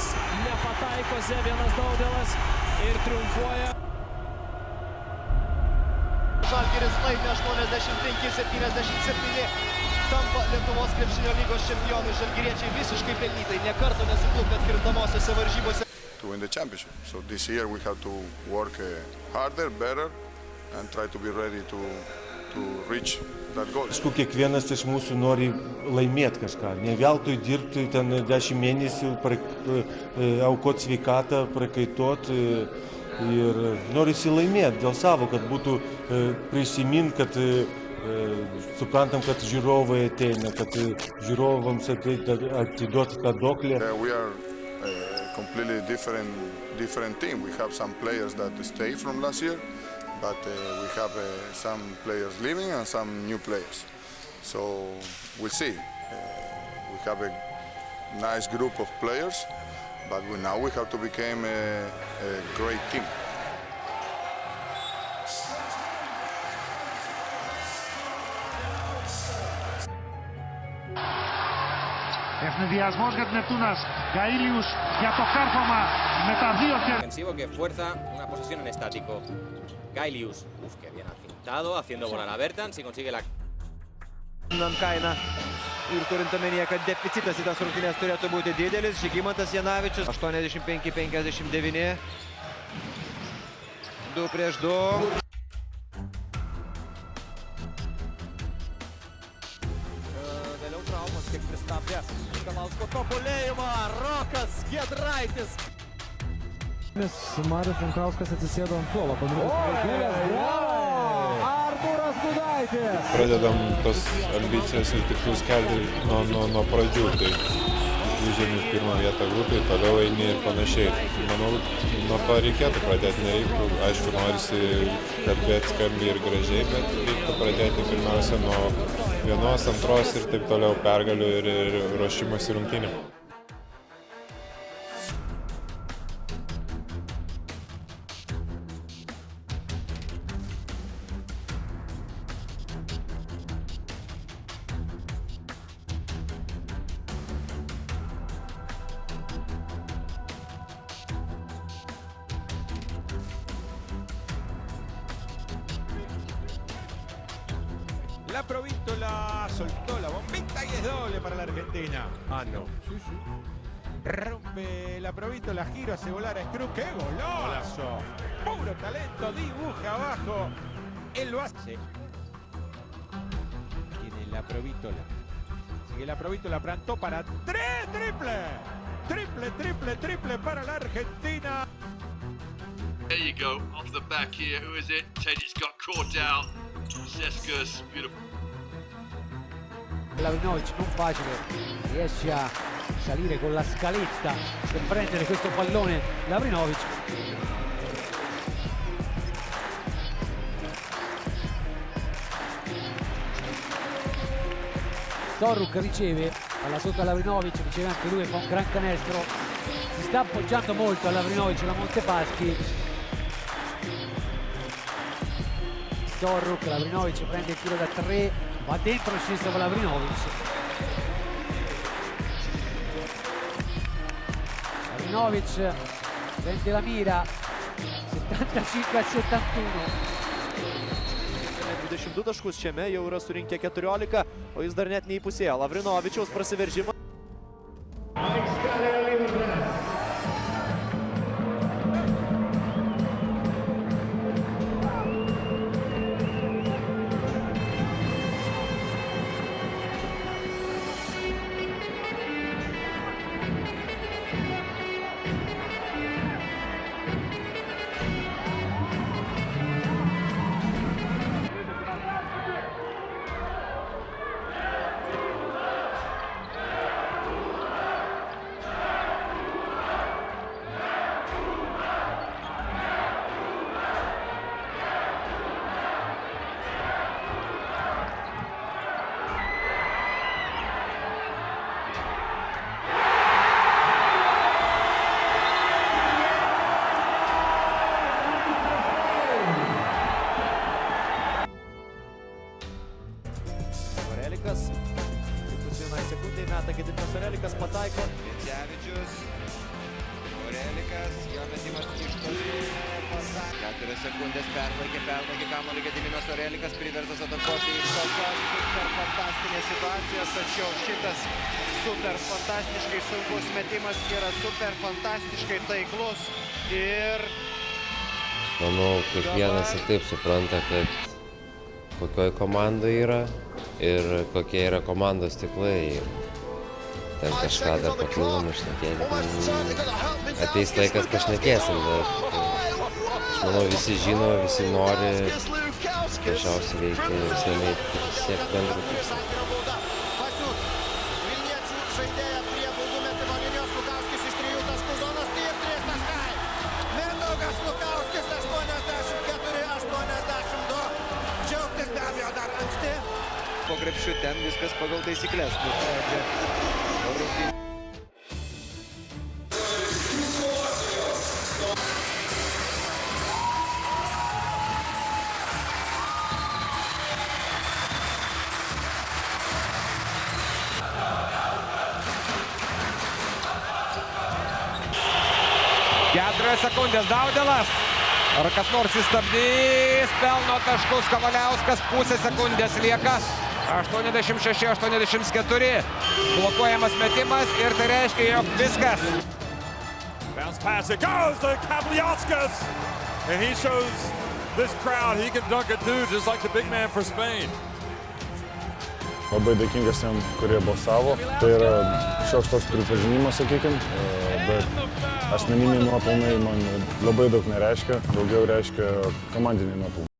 Daudelas nepataiko, Zebienas Daudelas ir triumfuoja. Žalgiris laimi 85-77, tampa Lietuvos krepšinio lygos čempionai. Žalgiriečiai visiškai pelnytai, nė karto nesuklupę atkrintamosiose varžybose. To win the championship. So this year we have to work harder, better, and try to be ready to reach that goal. Kiekvienas iš mūsų nori laimėti kažką, ne veltui dirbti ten 10 mėnesių, aukoti sveikatą, prakaitoti ir norisi laimėti dėl savo, kad būtų prisiminti, kad suprantam, kad žiūrovai ateina, kad žiūrovams atiduoti tą doklę. We are a completely different team. We have some players that stay from last year, but we have some players leaving and some new players. So we'll see. We have a nice group of players, but now we have to become a great team. Ευνηδιασμός για την Νεπτούνας. Γκαΐλιους για το κάρφωμα με τα δύο χέρια. Defensivo que fuerza una posesión en estático. Gailius, que bien afintado, haciendo volar a Bertans y consigue la... Kainą ir turint omenyje, kad deficitas į tas rungtynes turėtų būti didelis. Žygimantas Janavičius 85-59. 2 prieš 2. Vėliau traumas kiek pristabdė Mikalausko tobulėjimą. Rokas Giedraitis. Marius Jankauskas atsisėdo ant suolo. Artūras Gudaitis. Pradedam tos ambicijas ir tikslus kelti nuo pradžių. Tai užėmė pirmą vietą grupėje, toliau eini ir panašiai. Manau, nuo to reikėtų pradėti, nereiktų. Aišku, norisi kalbėti skambiai ir gražiai, bet reiktų pradėti pirmiausia nuo vienos, antros ir taip toliau pergalių ir ruošimas į rungtynėm. La Provítola soltó la bombita y es doble para la Argentina. Ah, no. Sí, sí. Rompe la Provítola, giro, hace volar a Scruz. ¡Qué golazo! Puro talento, dibuja abajo el base. Tiene la Provítola. Sigue la Provítola, plantó para 3, triple para la Argentina. There you go, off the back here. Who is it? Teddy's got caught out. Seskus, beautiful. Lavrinovic non facile, riesce a salire con la scaletta per prendere questo pallone. Lavrinovic. Torruk riceve, palla sotto a Lavrinovic, riceve anche lui, fa un gran canestro. Si sta appoggiando molto a Lavrinovic la Montepaschi. Torruk, Lavrinovic prende il tiro da 3, va dentro il sinistro con Lavrinovic. Lavrinovic prende la mira, 75-71. 22 taškus šiame jau yra surinkę 14, o jis dar net neįpusėjo. Lavrinovičiaus prasiveržimą. Metimas iš toli. 4 sekundės perlaikė kamuolį Gediminas Orelikas, priverstas atakuoti iš tokios super fantastinės situacijos, tačiau šitas super fantastiškai saugus metimas yra super fantastiškai taiklus ir... Manau, kiekvienas ir taip supranta, kad kokioj komandai yra ir kokie yra komandos tiklai. Ten kažką dar papildomai šnekėti. Ateis laikas pašnekėsim, bet aš manau visi žino, visi nori, paprasčiausiai reikia visiem siekti bendrų tikslų. Vilniečių žaidėja prie baudų metimo linijos, Lukauskis iš 3 taškų zonos ir 3 taškai. Mindaugas Lukauskis 84-82. Džiaugtis be abejo dar anksti. Po krepšiu ten viskas pagal taisyklės. Keturios sekundės Daudelas. Ar kas nors įstabdys? Pelno taškus Kavaliauskas. Pusė sekundės lieka. 86-84. Blokuojamas metimas ir tai reiškia, jog viskas. Bounce pass, it goes to Kavaliauskas. And he shows this crowd he can dunk it too, just like the big man for Spain. Labai dėkingas jam, kurie balsavo. Tai yra šioks toks pripažinimas, sakykime, bet asmeniniai nuopelnai man labai daug nereiškia, daugiau reiškia komandiniai nuopelnai.